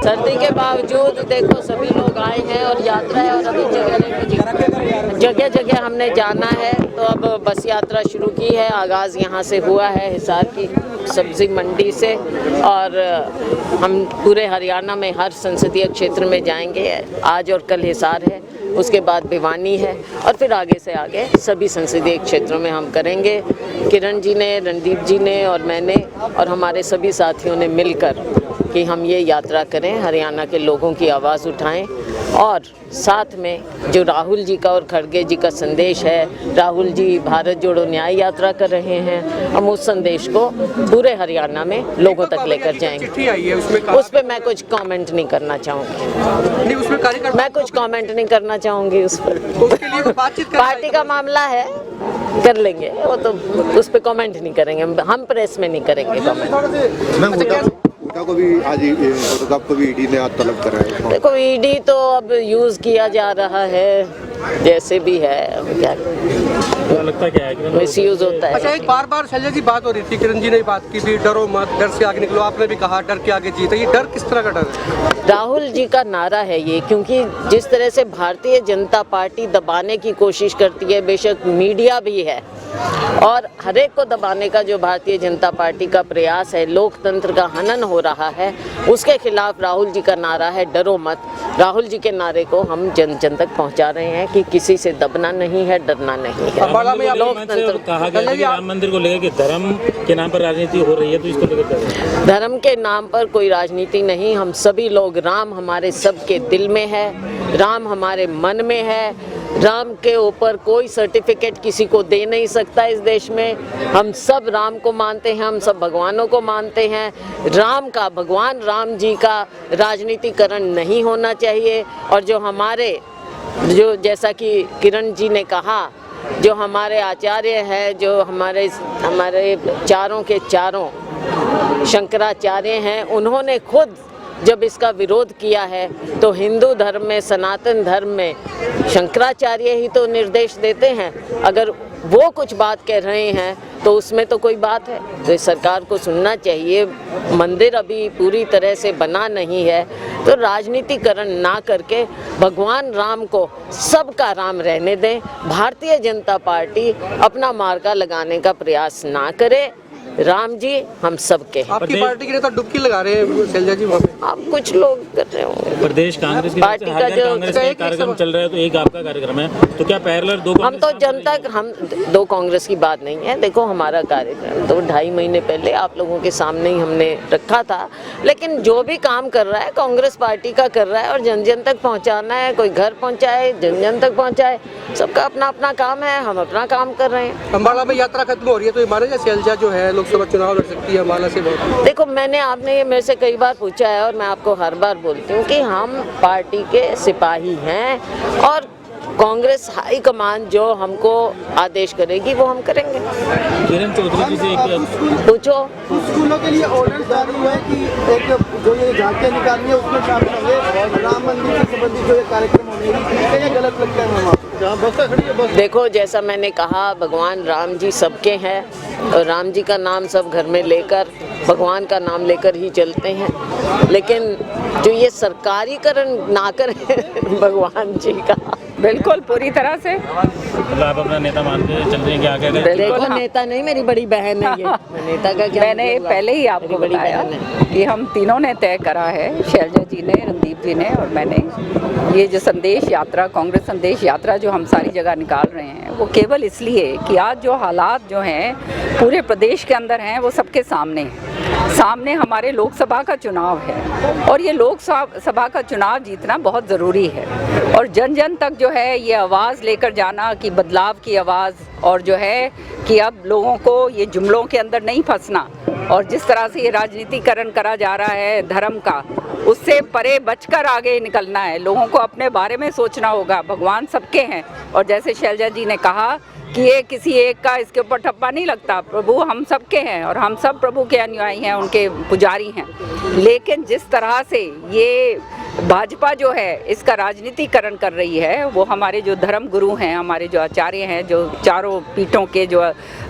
सर्दी के बावजूद देखो सभी लोग आए हैं और यात्रा है और अभी जगह जगह हमने जाना है। तो अब बस यात्रा शुरू की है, आगाज़ यहाँ से हुआ है हिसार की सब्जी मंडी से, और हम पूरे हरियाणा में हर संसदीय क्षेत्र में जाएंगे। आज और कल हिसार है, उसके बाद भिवानी है और फिर आगे से आगे सभी संसदीय क्षेत्रों में हम करेंगे। किरण जी ने, रणदीप जी ने और मैंने और हमारे सभी साथियों ने मिलकर कि हम ये यात्रा करें, हरियाणा के लोगों की आवाज़ उठाएं और साथ में जो राहुल जी का और खड़गे जी का संदेश है, राहुल जी भारत जोड़ो न्याय यात्रा कर रहे हैं, हम उस संदेश को पूरे हरियाणा में लोगों तक लेकर जाएंगे। उस पर मैं कुछ कमेंट नहीं करना चाहूँगी, मैं कुछ कमेंट नहीं करना चाहूँगी उस पर। पार्टी का मामला है, कर लेंगे वो, तो उस पर कमेंट नहीं करेंगे हम, प्रेस में नहीं करेंगे कमेंट। को भी आज को भी ईडी ने आज तलब करा है। देखो ईडी तो अब यूज़ किया जा रहा है, जैसे भी है, क्या लगता क्या है कि मिसयूज होता है। अच्छा, एक बार शैलजा जी बात हो रही थी, किरण जी ने बात की थी, डरो मत, डर से आगे निकलो, आपने भी कहा डर के आगे जीत है। ये डर किस तरह का डर है? राहुल जी का नारा है ये, क्योंकि जिस तरह से भारतीय जनता पार्टी दबाने की कोशिश करती है, बेशक मीडिया भी है, और हर एक को दबाने का जो भारतीय जनता पार्टी का प्रयास है, लोकतंत्र का हनन हो रहा है, उसके खिलाफ राहुल जी का नारा है डरो मत। राहुल जी के नारे को हम जन जन तक पहुंचा रहे हैं कि किसी से दबना नहीं है, डरना नहीं है। लोकतंत्र कहा गया है कि राम मंदिर को लेकर धर्म के नाम पर राजनीति हो रही है, तो इसको लेकर धर्म के नाम पर कोई राजनीति नहीं। हम सभी लोग, राम हमारे सबके दिल में है, राम हमारे मन में है। राम के ऊपर कोई सर्टिफिकेट किसी को दे नहीं सकता इस देश में। हम सब राम को मानते हैं, हम सब भगवानों को मानते हैं। राम का, भगवान राम जी का राजनीतिकरण नहीं होना चाहिए। और जो जैसा कि किरण जी ने कहा, जो हमारे आचार्य है, जो हमारे चारों के चारों शंकराचार्य हैं, उन्होंने खुद जब इसका विरोध किया है तो हिंदू धर्म में, सनातन धर्म में शंकराचार्य ही तो निर्देश देते हैं। अगर वो कुछ बात कह रहे हैं तो उसमें तो कोई बात है, तो सरकार को सुनना चाहिए। मंदिर अभी पूरी तरह से बना नहीं है, तो राजनीतिकरण ना करके भगवान राम को सबका राम रहने दें। भारतीय जनता पार्टी अपना मार्का लगाने का प्रयास ना करे। राम जी हम सबके हैं। आपकी पार्टी के नेता डुबकी लगा रहे हैं शैलजा जी वहाँ पे? आप कुछ लोग कर रहे होंगे। प्रदेश कांग्रेस की पार्टी का जो कार्यक्रम चल रहा है, तो एक आपका कार्यक्रम है, तो क्या पैरेलल दो? हम तो जनता, हम दो कांग्रेस की बात नहीं है। देखो हमारा कार्यक्रम तो 2.5 महीने पहले आप लोगों के सामने ही हमने रखा था, लेकिन जो भी काम कर रहा है कांग्रेस पार्टी का कर रहा है और जन जन तक पहुँचाना है। कोई घर पहुँचाए, जन जन तक पहुँचाए, सबका अपना अपना काम है, हम अपना काम कर रहे हैं। अम्बाला में यात्रा खत्म हो रही है, तो ये माने जा शैलजा जो है लोकसभा चुनाव लड़ सकती है अम्बाला से? देखो आपने ये मेरे से कई बार पूछा है और मैं आपको हर बार बोलती हूँ कि हम पार्टी के सिपाही हैं और कांग्रेस हाई कमान जो हमको आदेश करेगी वो हम करेंगे। किरण चौधरी जी से एक पूछो। स्कूलों के लिए ऑर्डर जारी हुआ है कि एक जो ये झांकियां निकालनी है उसमें शामिल होंगे, राम मंदिर से संबंधित जो ये कार्यक्रम होंगे, ये गलत लगता है मैम? जहाँ बस्ता खड़ी है बस। देखो जैसा मैंने कहा, भगवान राम जी सबके हैं और राम जी का नाम सब घर में लेकर, भगवान का नाम लेकर ही चलते हैं। लेकिन जो ये सरकारीकरण ना करें भगवान जी का, बिल्कुल पूरी तरह से। मतलब आप अपना नेता मान के चल रहे हैं कि आगे देखो नेता नहीं, मेरी बड़ी बहन है ये। नेता का क्या? मैंने पहले ही आपको बताया कि हम तीनों ने तय करा है, शैलजा जी ने, रणदीप जी ने और मैंने, ये जो संदेश यात्रा, कांग्रेस संदेश यात्रा जो हम सारी जगह निकाल रहे हैं, वो केवल इसलिए कि आज जो हालात जो हैं पूरे प्रदेश के अंदर हैं, वो सबके सामने हमारे लोकसभा का चुनाव है और ये लोकसभा का चुनाव जीतना बहुत ज़रूरी है। और जन जन तक जो है ये आवाज़ लेकर जाना कि बदलाव की आवाज़, और जो है कि अब लोगों को ये जुमलों के अंदर नहीं फंसना, और जिस तरह से ये राजनीतिकरण करा जा रहा है धर्म का, उससे परे बचकर आगे निकलना है। लोगों को अपने बारे में सोचना होगा। भगवान सबके हैं और जैसे शैलजा जी ने कहा कि ये किसी एक का इसके ऊपर ठप्पा नहीं लगता। प्रभु हम सबके हैं और हम सब प्रभु के अनुयायी हैं, उनके पुजारी हैं। लेकिन जिस तरह से ये भाजपा जो है इसका राजनीतिकरण कर रही है, वो हमारे जो धर्म गुरु हैं, हमारे जो आचार्य हैं, जो चारों पीठों के जो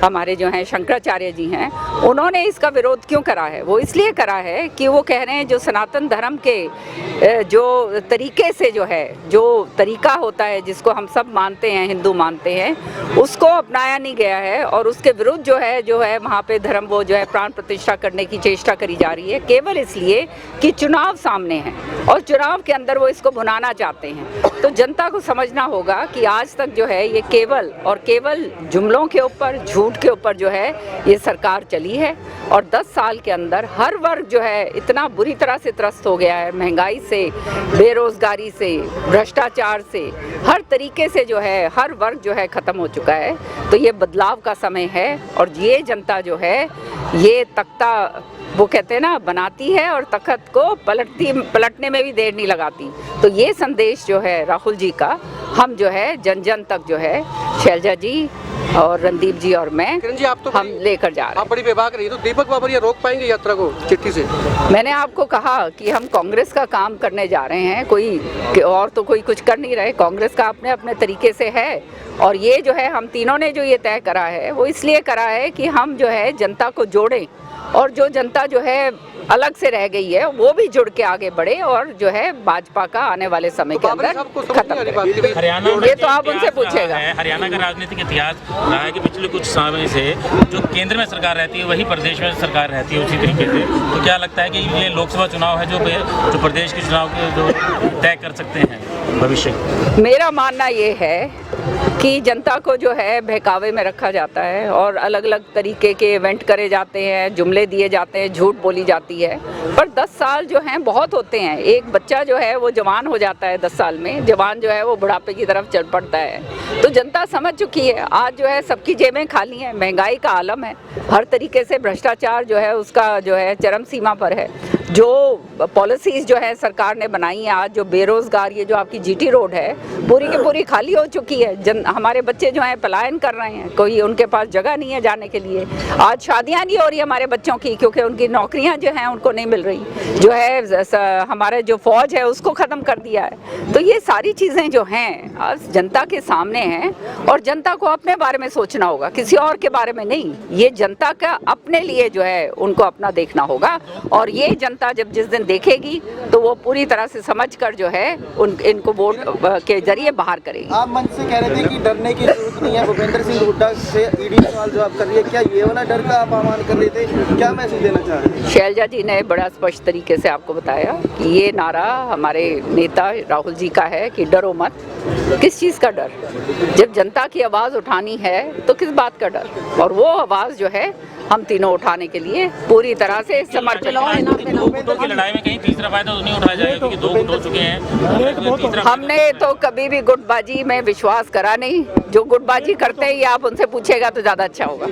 हमारे जो हैं शंकराचार्य जी हैं, उन्होंने इसका विरोध क्यों करा है? वो इसलिए करा है कि वो कह रहे हैं जो सनातन धर्म के जो तरीके से जो है, जो तरीका होता है जिसको हम सब मानते हैं, हिंदू मानते हैं, उसको अपनाया नहीं गया है और उसके विरुद्ध जो है वहाँ पे धर्म वो जो है प्राण प्रतिष्ठा करने की चेष्टा करी जा रही है, केवल इसलिए कि चुनाव सामने है और चुनाव के अंदर वो इसको भुनाना चाहते हैं। तो जनता को समझना होगा कि आज तक जो है ये केवल और केवल जुमलों के ऊपर, झूठ के ऊपर जो है ये सरकार चली है और 10 साल के अंदर हर वर्ग जो है इतना बुरी तरह से त्रस्त हो गया है, महंगाई से, बेरोजगारी से, भ्रष्टाचार से, हर तरीके से जो है हर वर्ग जो है ख़त्म हो चुका है। तो ये बदलाव का समय है और ये जनता जो है ये तख्ता वो कहते हैं ना बनाती है और तख्त को पलटने में भी देर नहीं लगाती। तो ये संदेश जो है राहुल जी का हम जो है जन जन तक जो है शैलजा जी और रणदीप जी और मैं किरण जी, आप तो हम लेकर जा रहे हैं। आप बड़ी विभाग रही, तो दीपक बाबरिया रोक पाएंगे यात्रा को चिट्ठी से? मैंने आपको कहा कि हम कांग्रेस का काम करने जा रहे हैं, कोई और तो कोई कुछ कर नहीं रहे, कांग्रेस का अपने अपने तरीके से है। और ये जो है हम तीनों ने जो ये तय करा है वो इसलिए करा है कि हम जो है जनता को जोड़ें और जो जनता जो है अलग से रह गई है वो भी जुड़ के आगे बढ़े और जो है भाजपा का आने वाले समय के अंदर खत्म करे। हरियाणा ये तो आप उनसे पूछेगा। हरियाणा का राजनीतिक इतिहास रहा है कि पिछले कुछ समय से जो केंद्र में सरकार रहती है वही प्रदेश में सरकार रहती है उसी तरीके से। तो क्या लगता है कि ये लोकसभा चुनाव है जो प्रदेश के चुनाव के जो तय कर सकते हैं भविष्य? मेरा मानना ये है कि जनता को जो है बहकावे में रखा जाता है और अलग अलग तरीके के इवेंट करे जाते हैं, जुमले दिए जाते हैं, झूठ बोली जाती है। पर 10 साल जो हैं बहुत होते हैं। एक बच्चा जो है वो जवान हो जाता है 10 साल में, जवान जो है वो बुढ़ापे की तरफ चल पड़ता है। तो जनता समझ चुकी है, आज जो है सबकी जेबें खाली हैं, महंगाई का आलम है, हर तरीके से भ्रष्टाचार जो है उसका जो है चरम सीमा पर है। जो पॉलिसीज़ जो है सरकार ने बनाई है, आज जो बेरोज़गार ये जो आपकी जीटी रोड है पूरी की पूरी खाली हो चुकी है। हमारे बच्चे जो हैं पलायन कर रहे हैं, कोई उनके पास जगह नहीं है जाने के लिए। आज शादियां नहीं हो रही हमारे बच्चों की क्योंकि उनकी नौकरियां जो हैं उनको नहीं मिल रही। जो है हमारे जो फौज है उसको ख़त्म कर दिया है। तो ये सारी चीज़ें जो हैं आज जनता के सामने हैं और जनता को अपने बारे में सोचना होगा, किसी और के बारे में नहीं। ये जनता का अपने लिए जो है उनको अपना देखना होगा और ये जनता जब जिस दिन देखेगी तो वो पूरी तरह से समझकर जो है इनको वोट के जरिए बाहर करेगी। आप मंच से कह रहे थे कि डरने की जरूरत नहीं है, भूपेंद्र सिंह हुड्डा से ईडी सवाल जवाब कर रही है, क्या ये वाला डर का आप आह्वान कर रहे थे? क्या मैसेज देना चाह रहे हैं? शैलजा जी ने बड़ा स्पष्ट तरीके से आपको बताया कि ये नारा हमारे नेता राहुल जी का है कि डरो मत। किस चीज़ का डर? जब जनता की आवाज़ उठानी है तो किस बात का डर? और वो आवाज़ जो है हम तीनों उठाने के लिए पूरी तरह से समर्पित हैं। दो गुटों की लड़ाई में कहीं तीसरा फायदा तो नहीं उठाया जाएगा क्योंकि 2 गुट हो चुके हैं। हमने तो कभी भी गुटबाजी में विश्वास करा नहीं। जो गुटबाजी करते हैं ये आप उनसे पूछेगा तो ज़्यादा अच्छा होगा।